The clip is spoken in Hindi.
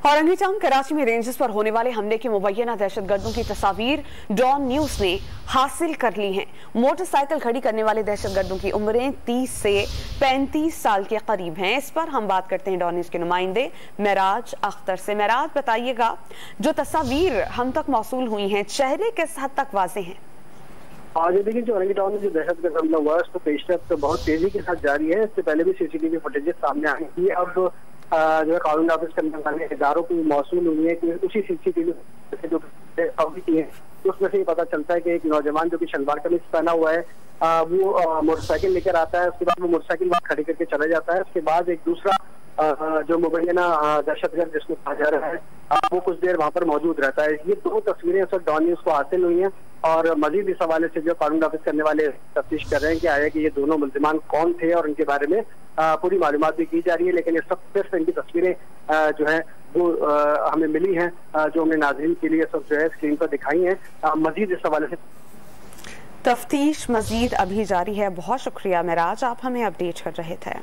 औरंगी टाउन कराची में रेंजेस पर होने वाले हमले के मुबैना दहशतगर्दों की तस्वीर डॉन न्यूज ने हासिल कर ली हैं। मोटरसाइकिल खड़ी करने वाले दहशतगर्दों की उम्रें 30 से 35 साल के करीब हैं। इस पर हम बात करते हैं डॉन न्यूज के नुमाइंदे मेराज अख्तर से। मेराज, बताइएगा, जो तस्वीर हम तक मौसूल हुई हैं, चेहरे किस हद तक वाजे हैं? आज देखिए, जो औरंगी टाउन में जो दहशतगर्द हमला हुआ है उसको पेशरफ्त तो बहुत तेजी के साथ जारी है। इससे पहले भी सीसीटीवी फुटेजेस सामने आई थी। अब जो है कानून ऑफिस के अंदर वाले इदारों को मौसूल हुई है कि उसी सीसीटीवी जो की है उसमें से ये पता चलता है कि एक नौजवान जो कि शलवार कमीज पहना हुआ है वो मोटरसाइकिल लेकर आता है। उसके बाद वो मोटरसाइकिल वहां खड़ी करके चला जाता है। उसके बाद एक दूसरा जो मुबैना दहशतगर्द जिसको कहा जा रहा है वो कुछ देर वहां पर मौजूद रहता है। ये दो तस्वीरें इस वक्त डॉन न्यूज को हासिल हुई हैं और मजीद इस हवाले से जो कानून ऑफिस करने वाले तफ्तीश कर रहे हैं कि आया कि ये दोनों मुल्जिमान कौन थे और इनके बारे में पूरी मालूमात भी की जा रही है। लेकिन इस वक्त सिर्फ इनकी तस्वीरें जो है वो हमें मिली हैं, जो हमने नाज़रीन के लिए सब जो है स्क्रीन पर दिखाई हैं। मजीद इस हवाले से तफ्तीश मजीद अभी जारी है। बहुत शुक्रिया मेराज, आप हमें अपडेट कर रहे थे।